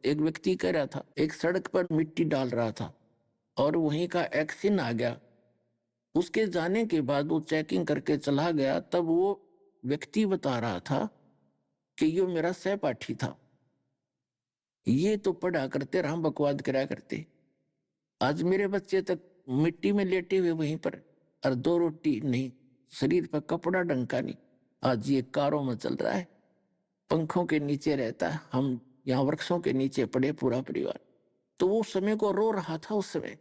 एक व्यक्ति कह रहा था, एक सड़क पर मिट्टी डाल रहा था और वहीं का एक्सीडेंट आ गया। उसके जाने के बाद वो चेकिंग करके चला गया, तब वो व्यक्ति बता रहा था कि ये मेरा सहपाठी था, ये तो पढ़ा करते राम बकवाद करा करते। आज मेरे बच्चे तक मिट्टी में लेटे हुए वहीं पर, और 2 रोटी नहीं, शरीर पर कपड़ा डंका नहीं। आज ये कारों में चल रहा है, पंखों के नीचे रहता है, हम यहाँ वृक्षों के नीचे पड़े पूरा परिवार। तो वो समय को रो रहा था उस समय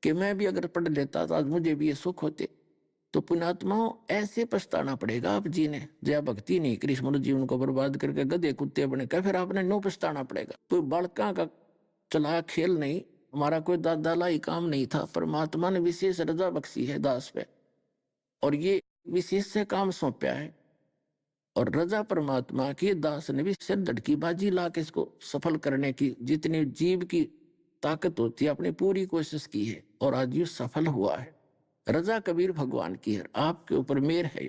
कि मैं भी अगर पढ़ लेता तो आज मुझे भी ये सुख होते। तो पुण्यात्माओं, ऐसे पछताना पड़ेगा आप जी ने, जया भक्ति नहीं करी, मनुष्य जीवन को बर्बाद करके गधे कुत्ते बने का, फिर आपने नो पछताना पड़ेगा। कोई बालका का चला खेल नहीं, हमारा कोई दादा लाई काम नहीं था। परमात्मा ने विशेष रजा बख्शी है दास पे, और ये विशेष से काम सौंपा है, और रजा परमात्मा की दास ने भी सिर धड़की बाजी ला के इसको सफल करने की जितनी जीव की ताकत होती है अपनी पूरी कोशिश की है, और आज ये सफल हुआ है। रजा कबीर भगवान की है, आपके ऊपर मेहर है।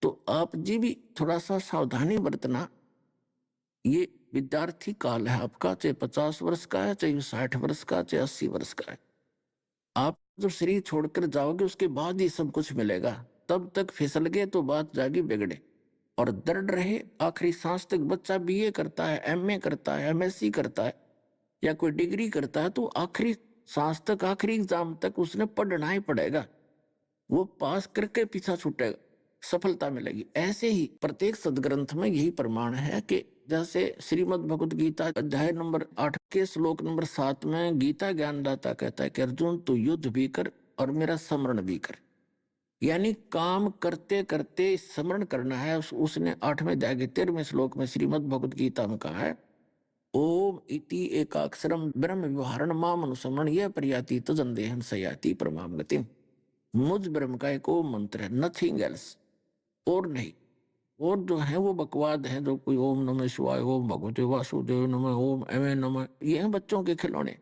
तो आप जी भी थोड़ा सा सावधानी बरतना। ये विद्यार्थी काल है आपका, चाहे 50 वर्ष का है, चाहे 60 वर्ष का, चाहे 80 वर्ष का है। आप जब शरीर छोड़कर जाओगे उसके बाद ही सब कुछ मिलेगा। तब तक फिसल गए तो बात जागी बिगड़े, और दृढ़ रहे। आखिरी सांस तक बच्चा बीए करता है, एमए करता है, एमएससी करता है, या कोई डिग्री करता है, तो आखिरी सांस तक, आखिरी एग्जाम तक उसने पढ़ना ही पड़ेगा। वो पास करके पीछा छूटेगा, सफलता मिलेगी। ऐसे ही प्रत्येक सदग्रंथ में यही प्रमाण है कि जैसे श्रीमद् भगवद गीता अध्याय नंबर 8 के श्लोक नंबर 7 में गीता ज्ञानदाता कहता है कि अर्जुन तू युद्ध भी कर और मेरा स्मरण भी कर। यानी काम करते करते स्मरण करना है। उसने 8वें अध्याय के 13वें श्लोक में श्रीमद् भगवद गीता में कहा है, ओम इति एकाक्षरम ब्रह्म व्यवहारण माम अनुस्मरण यह प्रयाति तजन्देहम सयाति परमाम गतिम। मुझ ब्रह्म का एक ओम मंत्र है, नथिंग एल्स, और नहीं। और जो है वो बकवाद है, जो कोई ओम नमः शिवाय, ओम भगवते वासुदेव नमः, ओम एवं नमः, ये हैं बच्चों के खिलौने।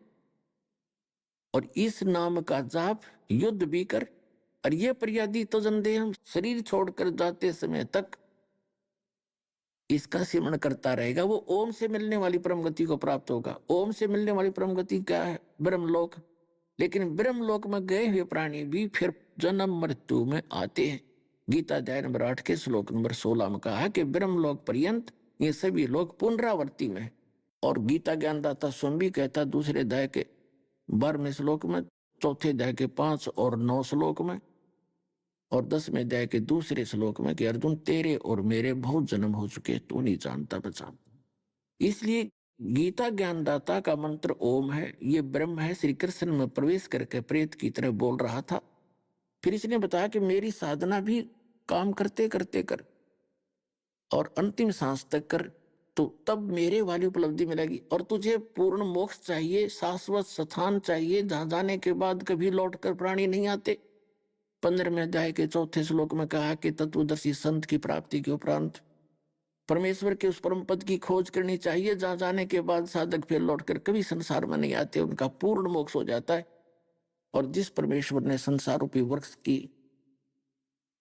और इस नाम का जाप युद्ध भी कर, और ये प्रयादि तजन्देहम, शरीर छोड़कर जाते समय तक इसका सिमरण करता रहेगा, वो ओम से मिलने वाली परम गति को प्राप्त होगा। ओम से मिलने वाली परम गति क्या है? ब्रह्मलोक। लेकिन ब्रह्मलोक में गए हुए प्राणी भी फिर जन्म मृत्यु में आते हैं। गीता अध्याय नंबर 8 के श्लोक नंबर 16 में कहा है कि ब्रह्मलोक पर्यंत ये सभी लोग पुनरावृत्ति में है। और गीता ज्ञानदाता स्वयं भी कहता दूसरे अध्याय के 12वें श्लोक में, चौथे अध्याय के 5 और 9 श्लोक में, और 10वें अध्याय के दूसरे श्लोक में कि अर्जुन तेरे और मेरे बहुत जन्म हो चुके, तू नहीं जानता बचा। इसलिए गीता ज्ञानदाता का मंत्र ओम है, ये ब्रह्म है। श्री कृष्ण में प्रवेश करके प्रेत की तरह बोल रहा था। फिर इसने बताया कि मेरी साधना भी काम करते करते कर और अंतिम सांस तक कर, तो तब मेरे वाली उपलब्धि मिलेगी। और तुझे पूर्ण मोक्ष चाहिए, शाश्वत स्थान चाहिए जहां जाने के बाद कभी लौटकर प्राणी नहीं आते। 15वें अध्याय के 4थे श्लोक में कहा कि तत्वदर्शी संत की प्राप्ति के उपरांत परमेश्वर के उस परम पद की खोज करनी चाहिए जहां जाने के बाद साधक फिर लौटकर कभी संसार में नहीं आते, उनका पूर्ण मोक्ष हो जाता है। और जिस परमेश्वर ने संसार रूपी वृक्ष की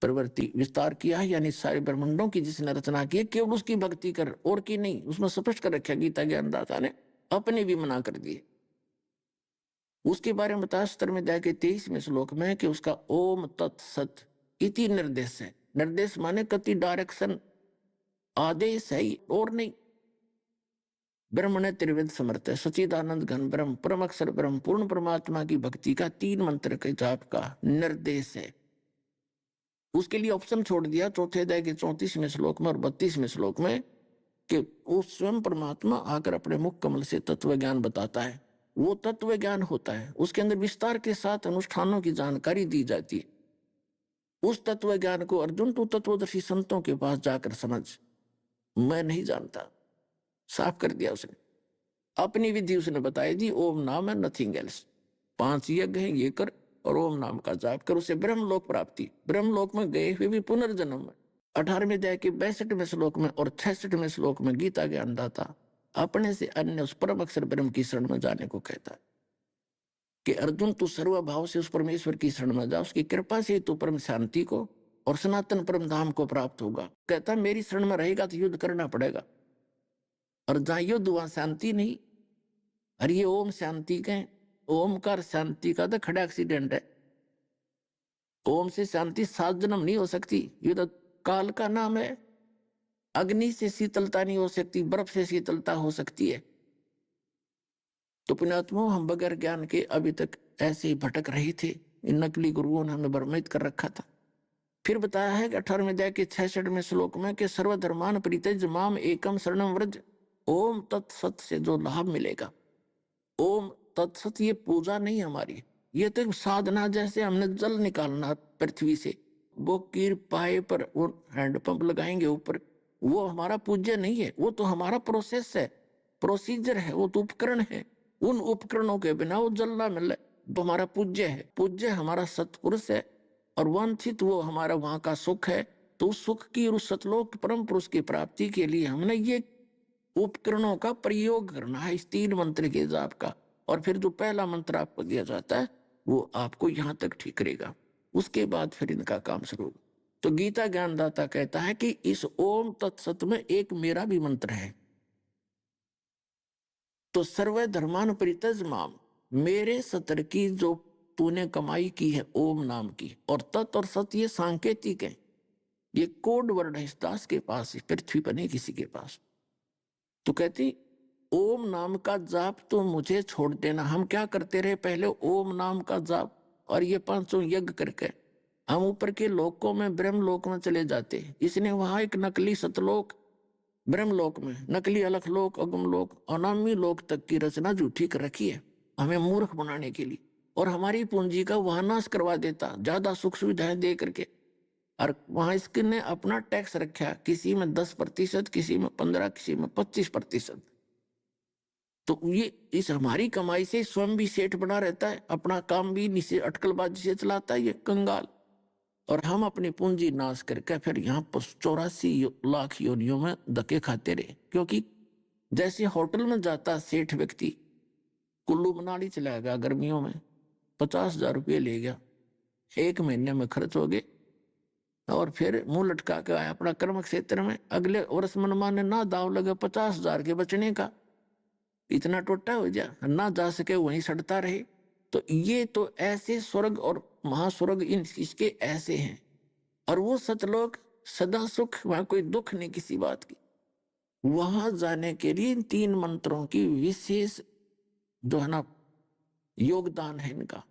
प्रवृत्ति विस्तार किया है, यानी सारे ब्रह्मांडों की जिसने रचना की है, केवल उसकी भक्ति कर, और की नहीं। उसमें स्पष्ट कर रखा गीता ज्ञानदाता ने, अपने भी मना कर दिए। उसके बारे में बताया 17वें अध्याय के 23वें श्लोक में कि उसका ओम तत्सत इति निर्देश है। निर्देश माने कति, डायरेक्शन, आदेश है, और नहीं। ब्रह्म ने त्रिवेद समर्थ है, सचिदानंद घन ब्रह्म, परम अक्षर ब्रह्म, पूर्ण परमात्मा की भक्ति का 3 मंत्र के जाप का निर्देश है। उसके लिए ऑप्शन छोड़ दिया चौथे अध्याय के 34वें श्लोक में और 32वें श्लोक में कि वो स्वयं परमात्मा आकर अपने मुख कमल से तत्व ज्ञान बताता है। वो तत्व ज्ञान होता है, उसके अंदर विस्तार के साथ अनुष्ठानों की जानकारी दी जाती है। उस तत्व ज्ञान को अर्जुन तू तत्वदर्शी संतों के पास जाकर समझ, मैं नहीं जानता, साफ कर दिया उसने। अपनी विधि उसने बताई दी, ओम नाम है, नथिंग एल्स। 5 यज्ञ हैं, ये कर और ओम नाम का जाप कर, उसे ब्रह्मलोक प्राप्ति। ब्रह्मलोक में गए हुए भी पुनर्जन्म में 18वें अध्याय के 62वें श्लोक में और 66वें श्लोक में गीता ज्ञानदाता अपने से अन्य उस परम अक्षर ब्रह्म की शरण में जाने को कहता है कि अर्जुन तू सर्वभाव से उस परमेश्वर की शरण में जा, उसकी कृपा से तू परम शांति को और सनातन परम धाम को प्राप्त होगा। कहता मेरी शरण में रहेगा तो युद्ध करना पड़ेगा, और जहां युद्ध वहां शांति नहीं। और ये ओम शांति के, ओमकार शांति का तो खड़ा एक्सीडेंट है। ओम से शांति 7 जन्म नहीं हो सकती, ये तो काल का नाम है। अग्नि से शीतलता नहीं हो सकती, बर्फ से शीतलता हो सकती है। तो पुण्यात्मो, हम बगैर ज्ञान के अभी तक ऐसे ही भटक रहे थे। इन नकली गुरुओं ने हमें भ्रमित कर रखा था। फिर बताया है कि 18वें अध्याय के 66वें श्लोक में कि सर्वधर्मान परित्यज्य माम एकम शरणम व्रज। ओम तत्सत से जो लाभ मिलेगा, ओम तत्सत ये पूजा नहीं हमारी, ये तो एक साधना। जैसे हमने जल निकालना पृथ्वी से, वो कीर पाए पर वो हैंडपंप लगाएंगे ऊपर, वो हमारा पूज्य नहीं है, वो तो हमारा प्रोसेस है, प्रोसीजर है, वो तो उपकरण है। उन उपकरणों के बिना वो जल ना मिले, वो हमारा पूज्य है। पूज्य हमारा सत्पुरुष है, और वांछित वो हमारा वहां का सुख है। तो उस सुख की, उस सतलोक परम पुरुष की प्राप्ति के लिए हमने ये उपकरणों का प्रयोग करना है, इस 3 मंत्र के जाप का। और फिर जो पहला मंत्र आपको दिया जाता है वो आपको यहां तक ठीक करेगा, उसके बाद फिर इनका काम शुरू होगा। तो गीता ज्ञानदाता कहता है कि इस ओम तत्सत में एक मेरा भी मंत्र है। तो सर्वे धर्मान परित्यज माम, मेरे सतर की जो तूने कमाई की है ओम नाम की, और तत् और सत ये सांकेतिक है, ये कोड वर्ड है इस दास के पास, पृथ्वी पर नहीं किसी के पास। तो कहती ओम नाम का जाप तो मुझे छोड़ देना। हम क्या करते रहे पहले, ओम नाम का जाप और ये 500 यज्ञ करके हम ऊपर के लोकों में, ब्रह्मलोक में चले जाते। इसने वहां एक नकली सतलोक, ब्रह्मलोक में नकली अलखलोक, अगमलोक, अनामी लोक तक की रचना झूठी कर रखी है हमें मूर्ख बनाने के लिए, और हमारी पूंजी का वहां नाश करवा देता, ज्यादा सुख सुविधाएं दे करके। और वहां इसने अपना टैक्स रखा, किसी में 10%, किसी में 15%, किसी में 25%। तो ये इस हमारी कमाई से स्वयं भी सेठ बना रहता है, अपना काम भी नीचे अटकलबाजी से चलाता है ये कंगाल। और हम अपनी पूंजी नाश करके फिर यहाँ पर 84 लाख योनियों में धक्के खाते रहे। क्योंकि जैसे होटल में जाता सेठ व्यक्ति, कुल्लू मनाली चला गया गर्मियों में, 50,000 रुपये ले गया, 1 महीने में खर्च हो गए, और फिर मुंह लटका के आया अपना कर्म क्षेत्र में। अगले वर्ष मनमाने ना दाव लगे 50,000 के बचने का, इतना टोटा हो जा ना जा सके, वहीं सड़ता रहे। तो ये तो ऐसे स्वर्ग और महास्वर्ग इन इसके ऐसे हैं। और वो सतलोक सदा सुख, वहां कोई दुख नहीं किसी बात की। वहां जाने के लिए इन 3 मंत्रों की विशेष जो है ना योगदान है इनका।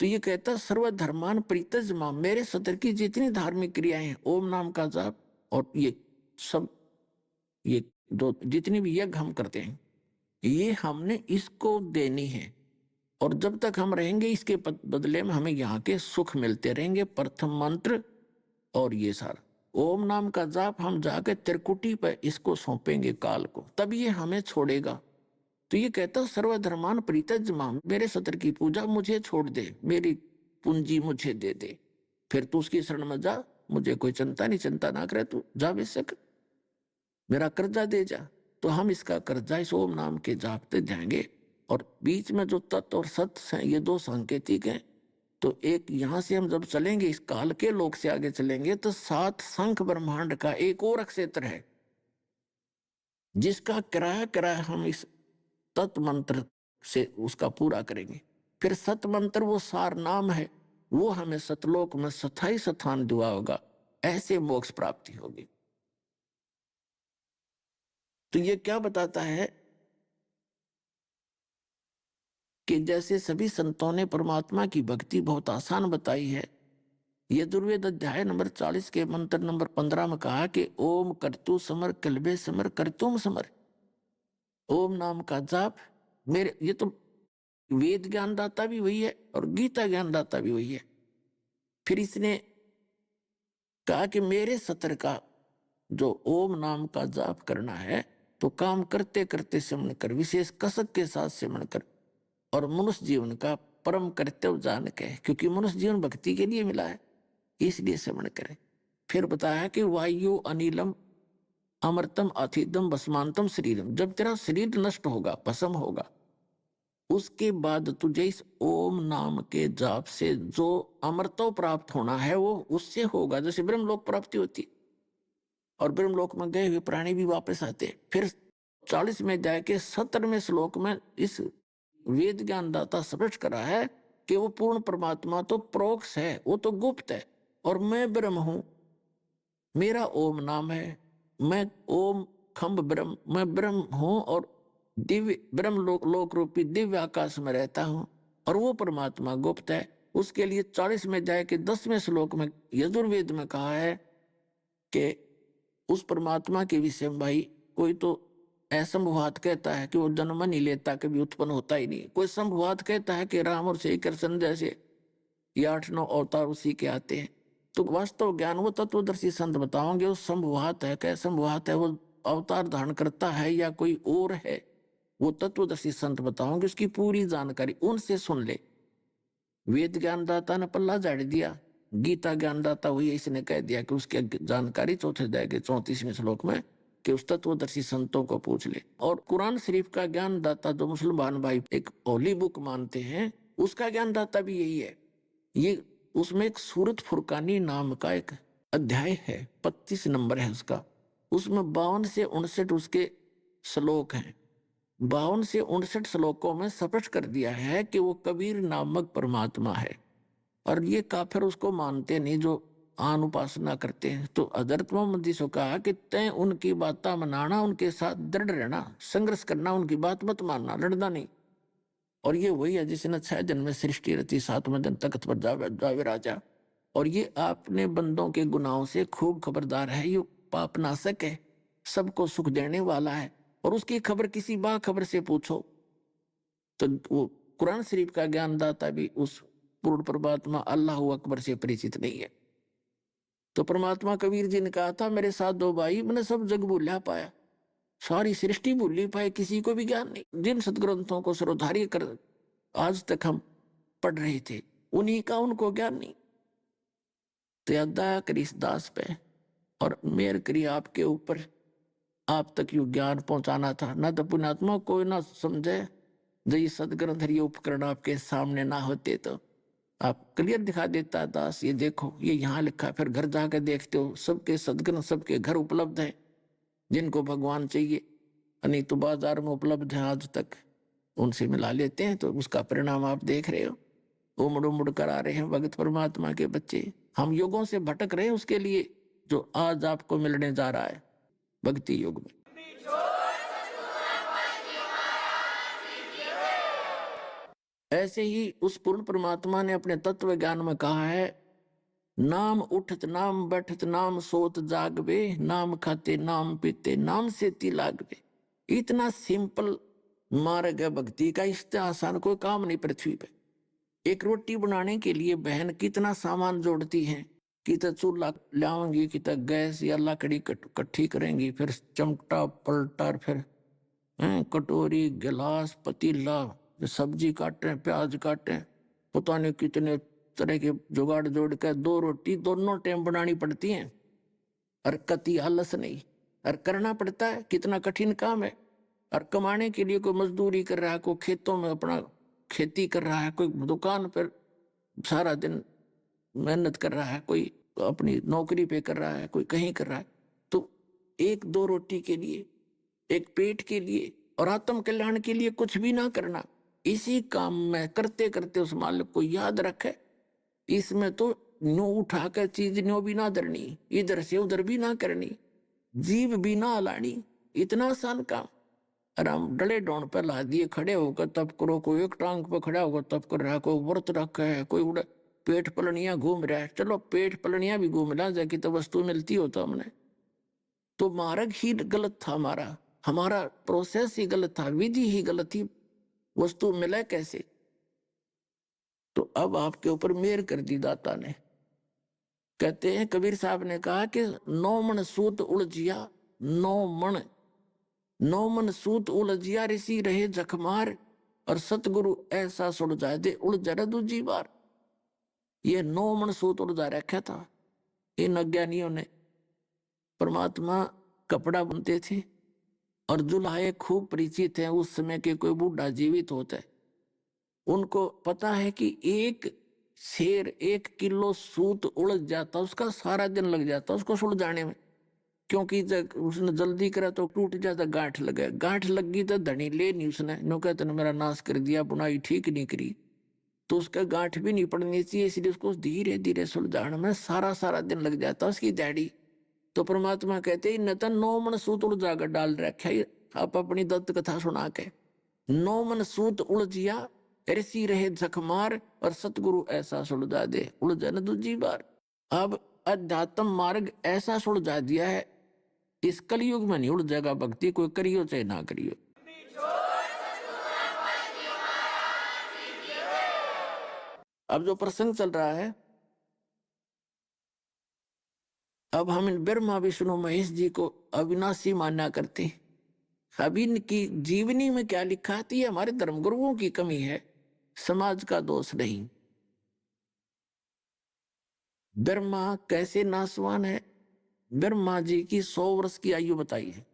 तो ये कहता सर्वधर्मान परित्यज माम, मेरे सतर की जितनी धार्मिक क्रियाएं हैं, ओम नाम का जाप और ये सब, ये दो जितनी भी यज्ञ हम करते हैं, ये हमने इसको देनी है। और जब तक हम रहेंगे इसके बदले में हमें यहाँ के सुख मिलते रहेंगे। प्रथम मंत्र और ये सारा ओम नाम का जाप हम जाके त्रिकुटी पे इसको सौंपेंगे काल को, तब ये हमें छोड़ेगा। तो ये कहता सर्वधर्मान परित्यज माम, मेरे सत्र की पूजा मुझे छोड़ दे, मेरी पूंजी मुझे दे दे, फिर तू उसकी शरण में जा, मुझे कोई चिंता नहीं, चिंता ना करे, तू जा बेशक, मेरा कर्जा दे जा। तो हम इसका कर्जा इस ओम नाम के जापते जाएंगे। और बीच में जो तत्व और सत्य हैं ये 2 सांकेतिक हैं। तो एक यहां से हम जब चलेंगे इस काल के लोक से आगे चलेंगे तो 7 शंख ब्रह्मांड का एक और क्षेत्र है, जिसका किराया किराया हम इस तत् मंत्र से उसका पूरा करेंगे। फिर सत मंत्र वो सार नाम है, वो हमें सतलोक में स्थायी स्थान दुआ होगा, ऐसे मोक्ष प्राप्ति होगी। तो ये क्या बताता है कि जैसे सभी संतों ने परमात्मा की भक्ति बहुत आसान बताई है। यजुर्वेद अध्याय नंबर 40 के मंत्र नंबर 15 में कहा कि ओम कर्तु समर कल्बे समर कर्तुम समर। ओम नाम का जाप, मेरे ये तो वेद ज्ञानदाता भी वही है और गीता ज्ञानदाता भी वही है। फिर इसने कहा कि मेरे सत्र का जो ओम नाम का जाप करना है तो काम करते करते सिमरण कर, विशेष कसक के साथ सिमरण कर, और मनुष्य जीवन का परम कर्तव्य जान के, क्योंकि मनुष्य जीवन भक्ति के लिए मिला है इसलिए सिमरण करें। फिर बताया कि वायु अनिलम अमृतम अथिदम भस्मांतम शरीरम, जब तेरा शरीर नष्ट होगा, भस्म होगा, उसके बाद तुझे इस ओम नाम के जाप से जो अमरत्व प्राप्त होना है वो उससे होगा, जैसे ब्रह्मलोक प्राप्ति होती है। और ब्रह्मलोक में गए हुए प्राणी भी वापस आते हैं। फिर 40 में जाके 17वें श्लोक में इस वेद ज्ञानदाता स्पष्ट करा है कि वो पूर्ण परमात्मा तो प्रोक्ष है, वो तो गुप्त है, और मैं ब्रह्म हूं, मेरा ओम नाम है, मैं ओम खम्ब ब्रह्म, मैं ब्रह्म हूं और दिव्य ब्रह्म लोक रूपी दिव्य आकाश में रहता हूं, और वो परमात्मा गुप्त है। उसके लिए 40 में जाए के 10वें श्लोक में यजुर्वेद में कहा है कि उस परमात्मा के विषय में भाई कोई तो असंभवात कहता है कि वो जन्म नहीं लेता, कभी उत्पन्न होता ही नहीं। कोई संभवात कहता है कि राम और श्री कृष्ण जैसे ये 8-9 अवतार उसी के आते हैं। तो वास्तव ज्ञान वो तत्वदर्शी संत बताओगे वो संभवात है, क्या संभवात है, वो अवतार धारण करता है या कोई और है, वो तत्वदर्शी संत बताओगे। उसकी पूरी जानकारी उनसे सुन ले। वेद ज्ञानदाता ने पल्ला झाड़ दिया, गीता ज्ञानदाता हुई इसने कह दिया कि उसकी जानकारी चौथे अध्याय के 34वें श्लोक में कि उस तत्वदर्शी संतों को पूछ ले। और कुरान शरीफ का ज्ञानदाता जो मुसलमान भाई एक होली बुक मानते हैं, उसका ज्ञानदाता भी यही है। ये उसमें एक सूरत फुरकानी नाम का एक अध्याय है, 25 नंबर है उसका। उसमें 52 से 59 उसके श्लोक हैं। 52 से 59 श्लोकों में स्पष्ट कर दिया है कि वो कबीर नामक परमात्मा है। और ये काफिर उसको मानते नहीं जो आन उपासना करते हैं। तो हजरत मोहम्मद से कहा कि तय उनकी बात मनाना, उनके साथ दृढ़ रहना, संघर्ष करना, उनकी बात मत मानना, लड़ना नहीं। और ये वही है जिसने 6 दिन में सृष्टि रची, 7वें दिन तख्त पर जावे राजा। और ये आपने बंदों के गुनाहों से खूब खबरदार है, ये पाप नाशक है, सबको सुख देने वाला है। और उसकी खबर किसी बाखबर से पूछो तो वो कुरान शरीफ का ज्ञानदाता भी उस पूर्ण परमात्मा अल्लाह अकबर से परिचित नहीं है। तो परमात्मा कबीर जी ने कहा था, मेरे साथ 2 भाई, मैंने सब जग भूला पाया, सारी सृष्टि भूली पाए, किसी को भी ज्ञान नहीं। जिन सदग्रंथों को सर्वधार्य कर आज तक हम पढ़ रहे थे, उन्हीं का उनको ज्ञान नहीं। तो या दया करी इस दास पे और मेहर करी आपके ऊपर, आप तक यू ज्ञान पहुंचाना था। न तो पुण्यात्मा कोई ना समझे, जो ये सदग्रंथ ये उपकरण आपके सामने ना होते तो आप क्लियर दिखा देता दास, ये देखो ये यहाँ लिखा। फिर घर जाकर देखते हो सबके सदग्रंथ सबके घर उपलब्ध है जिनको भगवान चाहिए, नहीं तो बाजार में उपलब्ध है आज तक, उनसे मिला लेते हैं। तो उसका परिणाम आप देख रहे हो, उमड़ उमड़ कर आ रहे हैं भगत परमात्मा के बच्चे। हम युगों से भटक रहे हैं उसके लिए जो आज आपको मिलने जा रहा है भक्ति युग में। ऐसे ही उस पूर्ण परमात्मा ने अपने तत्व ज्ञान में कहा है, नाम उठत नाम बैठत नाम सोत जागवे, नाम खाते नाम पीते नाम से ती लागवे। इतना सिंपल मार्ग है भक्ति का, इससे आसान कोई काम नहीं पृथ्वी पे। एक रोटी बनाने के लिए बहन कितना सामान जोड़ती है, कितना चूल्हा लाओगी, कितना गैस या लकड़ी इकट्ठी करेंगी, फिर चमटा पलटा, फिर कटोरी गिलास पतीला, सब्जी काटे प्याज काटे, पता नहीं कितने तरह के जुगाड़ जोड़ कर 2 रोटी दोनों टाइम बनानी पड़ती हैं। और कति आलस नहीं, और करना पड़ता है, कितना कठिन काम है। और कमाने के लिए कोई मजदूरी कर रहा है, कोई खेतों में अपना खेती कर रहा है, कोई दुकान पर सारा दिन मेहनत कर रहा है, कोई अपनी नौकरी पे कर रहा है, कोई कहीं कर रहा है। तो 1-2 रोटी के लिए, एक पेट के लिए और आत्म कल्याण के लिए कुछ भी ना करना, इसी काम में करते करते उस मालिक को याद रखे। इसमें तो नो उठाकर चीज नो भी ना धरनी, इधर से उधर भी ना करनी, जीव भी ना हलानी, इतना आसान काम। आराम डले डोन पर ला दिए, खड़े होकर तब करो, कोई एक टांग पर खड़ा होकर तब कर रहा है, कोई व्रत रखा है, कोई उड़ा पेट पलनिया घूम रहा है। चलो पेट पलनिया भी घूम रहा, जाके तो वस्तु मिलती हो तो हमने तो मार्ग ही गलत था, हमारा प्रोसेस ही गलत था, विधि ही गलत थी, वस्तु मिले कैसे। तो अब आपके ऊपर मेहर कर दी दाता ने। कहते हैं कबीर साहब ने कहा कि 9 मन सूत उलझिया, 9 मन सूत उलझिया, ऋषि रहे जखमार, और सतगुरु ऐसा सुलझा दे उलझ दूजी बार। ये 9 मन सूत उलझा रखा था इन अज्ञानियों ने। परमात्मा कपड़ा बुनते थे और जुल्हाए खूब परिचित हैं। उस समय के कोई बूढ़ा जीवित होता है उनको पता है कि एक शेर 1 किलो सूत उलझ जाता, उसका सारा दिन लग जाता उसको सुलझाने में, क्योंकि जब उसने जल्दी करा तो टूट जाता, गांठ लगे, गांठ लग गई तो धनी ले नहीं उसने, नो कहते ने मेरा नाश कर दिया, बुनाई ठीक नहीं करी, तो उसका गांठ भी नहीं पड़नी चाहिए, इसलिए उसको धीरे धीरे सुलझाने में सारा सारा दिन लग जाता उसकी दिहाड़ी। तो परमात्मा कहते न तो 9 मन सूत उलझा कर डाल रखा है, आप अपनी दत्त कथा सुना के 9 मन सूत उलझिया, ऋषि रहे झकमार, और सतगुरु ऐसा सुलझा दे उलझन दूजी बार। अब अध्यात्म मार्ग ऐसा सुलझा दिया है, इस कलयुग में नहीं उलझेगा भक्ति, कोई करियो चाहे ना करियो। अब जो प्रसंग चल रहा है, अब हम इन ब्रह्मा विष्णु महेश जी को अविनाशी माना करते हैं। अब इनकी जीवनी में क्या लिखा है, तो ये हमारे धर्मगुरुओं की कमी है, समाज का दोष नहीं। ब्रह्मा कैसे नासवान है, ब्रह्मा जी की 100 वर्ष की आयु बताई है,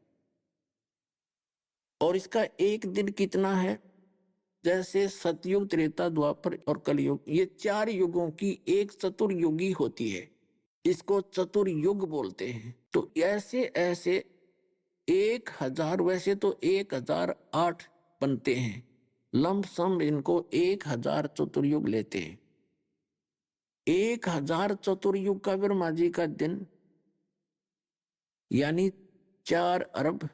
और इसका एक दिन कितना है, जैसे सतयुग, त्रेता, द्वापर और कलयुग, ये 4 युगों की एक चतुर्युगी होती है, इसको चतुर्युग बोलते हैं। तो ऐसे ऐसे 1000, वैसे तो 1008 बनते हैं, लमसम इनको 1000 चतुर्युग लेते हैं। 1000 चतुर्युग का ब्रह्मा जी का दिन यानी 4 अरब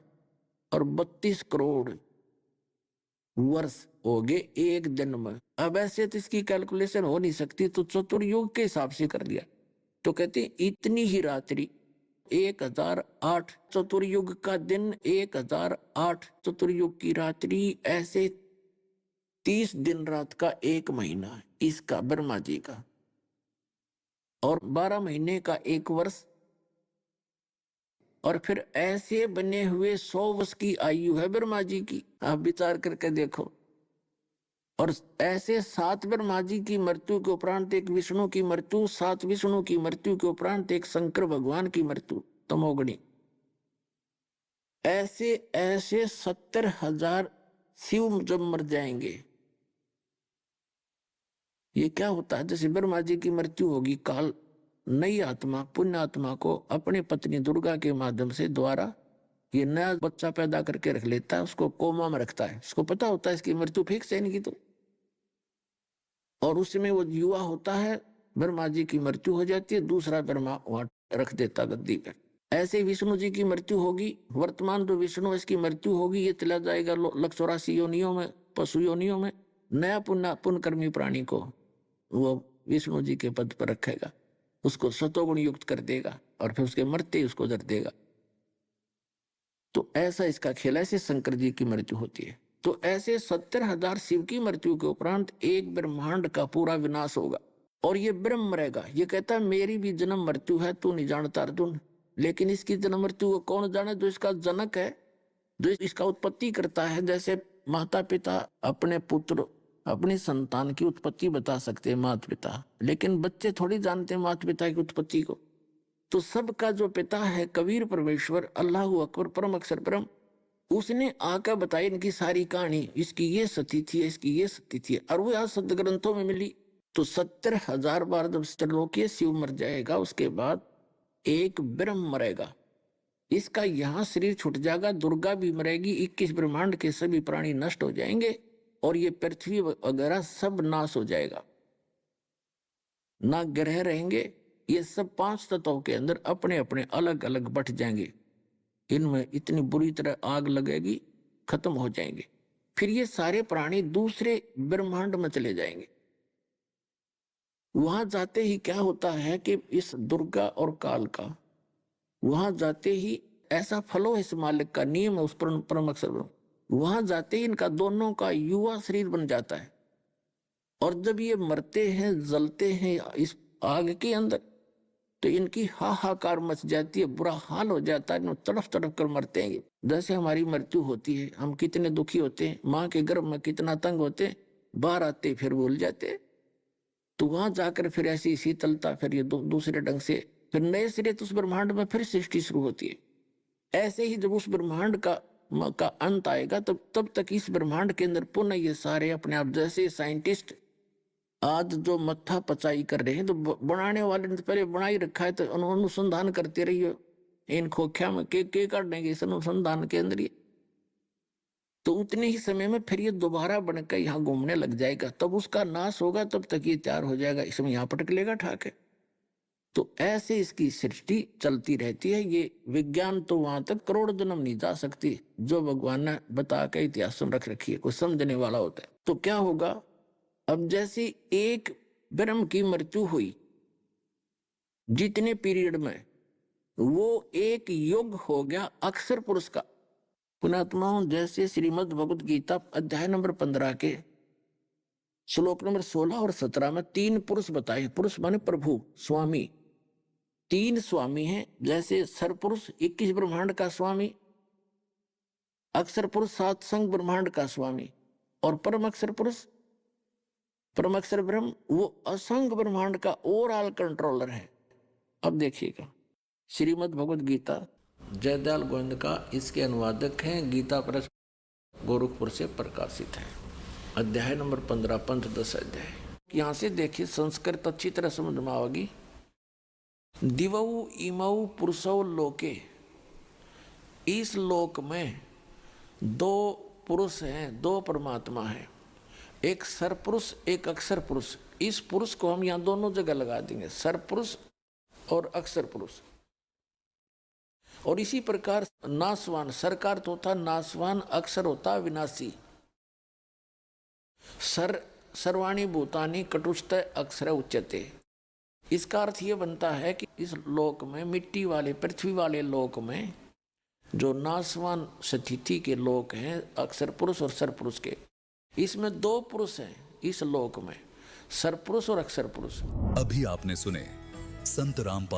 और 32 करोड़ वर्ष हो गए एक दिन में। अब ऐसे तो इसकी कैलकुलेशन हो नहीं सकती, तो चतुर्युग के हिसाब से कर लिया, तो कहते इतनी ही रात्रि 1008 चतुर्युग का दिन, 1008 चतुर्युग की रात्रि, ऐसे 30 दिन रात का एक महीना इसका ब्रह्मा जी का, और 12 महीने का एक वर्ष, और फिर ऐसे बने हुए 100 वर्ष की आयु है ब्रह्मा जी की, आप विचार करके देखो। और ऐसे 7 ब्रह्मा जी की मृत्यु के उपरांत एक विष्णु की मृत्यु, 7 विष्णु की मृत्यु के उपरांत एक शंकर भगवान की मृत्यु, तमोगुणी। ऐसे ऐसे 70,000 शिव जब मर जाएंगे, ये क्या होता है, जैसे ब्रह्मा जी की मृत्यु होगी, काल नई आत्मा, पुण्य आत्मा को अपनी पत्नी दुर्गा के माध्यम से द्वारा ये नया बच्चा पैदा करके रख लेता है, उसको कोमा में रखता है, उसको पता होता है इसकी मृत्यु फिक्स है इनकी तो, और उसमें वो युवा होता है, ब्रह्मा जी की मृत्यु हो जाती है, दूसरा ब्रह्मा वहां रख देता गद्दी पर। ऐसे विष्णु जी की मृत्यु होगी, वर्तमान जो विष्णु इसकी मृत्यु होगी, ये चला जाएगा 184 योनियों में, पशु योनियों में, नया पुण्यकर्मी प्राणी को वो विष्णु जी के पद पर रखेगा, उसको सतोगुण युक्त कर देगा, और फिर उसके मरते ही उसको दर देगा। तो ऐसा इसका खेल, ऐसे शंकर जी की मृत्यु होती है। तो ऐसे 70,000 शिव की मृत्यु के उपरांत एक ब्रह्मांड का पूरा विनाश होगा, और ये ब्रह्म रहेगा। ये कहता है मेरी भी जन्म मृत्यु है, तू नहीं जानता अर्जुन, लेकिन इसकी जन्म मृत्यु को कौन जाने, जो इसका जनक है, जो इसका उत्पत्ति करता है। जैसे माता पिता अपने पुत्र, अपनी संतान की उत्पत्ति बता सकते हैं माता पिता, लेकिन बच्चे थोड़ी जानते हैं माता पिता की उत्पत्ति को। तो सबका जो पिता है कबीर परमेश्वर, अल्लाह अकबर, परम अक्षर ब्रह्म, उसने आकर बताई इनकी सारी कहानी, इसकी ये सती थी, इसकी ये सती थी, और वो यहाँ सद ग्रंथों में मिली। तो 70,000 बार जब त्रिलोकीय शिव मर जाएगा, उसके बाद एक ब्रह्म मरेगा, इसका यहाँ शरीर छूट जाएगा, दुर्गा भी मरेगी, 21 ब्रह्मांड के सभी प्राणी नष्ट हो जाएंगे, और ये पृथ्वी वगैरह सब नाश हो जाएगा, ना ग्रह रहेंगे। ये सब 5 तत्वों के अंदर अपने अपने अलग अलग बट जाएंगे, इनमें इतनी बुरी तरह आग लगेगी, खत्म हो जाएंगे। फिर ये सारे प्राणी दूसरे ब्रह्मांड में चले जाएंगे। वहां जाते ही क्या होता है कि इस दुर्गा और काल का वहां जाते ही ऐसा फलो इस मालिक का नियम है, उस परम अक्षर वहां जाते ही इनका दोनों का युवा शरीर बन जाता है, और जब ये मरते हैं, जलते हैं इस आग के अंदर, तो इनकी हाहाकार मच जाती है, बुरा हाल हो जाता है, तड़फ तड़फ कर मरते हैं। जैसे हमारी मृत्यु होती है, हम कितने दुखी होते हैं, माँ के गर्भ में कितना तंग होते हैं, बाहर आते फिर भूल जाते। तो वहां जाकर फिर ऐसी शीतलता, फिर ये दूसरे ढंग से फिर नए सिरे तो उस ब्रह्मांड में फिर सृष्टि शुरू होती है। ऐसे ही जब उस ब्रह्मांड का का अंत आएगा तब तक इस ब्रह्मांड के अंदर पुनः ये सारे अपने आप, जैसे साइंटिस्ट आज जो मत्था पचाई कर रहे हैं, तो बनाने वाले ने तो पहले बना ही रखा है, तो अनुसंधान करते रहिए इन खोख्या में के काटने के इस अनुसंधान के अंदर ही, तो उतने ही समय में फिर ये दोबारा बनकर यहाँ घूमने लग जाएगा, तब उसका नाश होगा, तब तक ये तैयार हो जाएगा, इसमें यहाँ पटक लेगा ठाके। तो ऐसे इसकी सृष्टि चलती रहती है। ये विज्ञान तो वहां तक करोड़ जन्म नहीं जा सकती जो भगवान ने बता के इतिहास में रख रखी है, कोई समझने वाला होता है। तो क्या होगा, अब जैसे एक ब्रह्म की मृत्यु हुई जितने पीरियड में, वो एक युग हो गया अक्षर पुरुष का। पुणात्माओं, जैसे श्रीमद् भगवद गीता अध्याय नंबर 15 के श्लोक नंबर 16 और 17 में 3 पुरुष बताए। पुरुष माने प्रभु, स्वामी, 3 स्वामी हैं। जैसे सरपुरुष 21 ब्रह्मांड का स्वामी, अक्षर पुरुष 7 संग ब्रह्मांड का स्वामी, और परम अक्षर पुरुष, परम अक्षर ब्रह्म, वो असंग ब्रह्मांड का ओवरऑल कंट्रोलर है। अब देखिएगा, श्रीमद् भगवद गीता जयदयाल गोविंद का इसके अनुवादक हैं, गीता प्रेस गोरखपुर से प्रकाशित है। अध्याय नंबर 15, पंथ 10 अध्याय। यहाँ से देखिए, संस्कृत अच्छी तरह समझ में आएगी। दिवौ इमौ पुरुषौ लोके, इस लोक में 2 पुरुष हैं, 2 परमात्मा हैं, एक सरपुरुष एक अक्षर पुरुष। इस पुरुष को हम यहाँ दोनों जगह लगा देंगे, सरपुरुष और अक्षर पुरुष। और इसी प्रकार नासवान, सर का अर्थ होता नासवान, अक्षर होता विनाशी। सर्वाणी भूतानि कटुष्ट अक्षर उच्यते। इसका अर्थ ये बनता है कि इस लोक में, मिट्टी वाले पृथ्वी वाले लोक में, जो नासवान स्थिति के लोक हैं अक्षर पुरुष और सरपुरुष के, इसमें 2 पुरुष हैं इस लोक में, सरपुरुष और अक्षर पुरुष। अभी आपने सुने संत रामपाल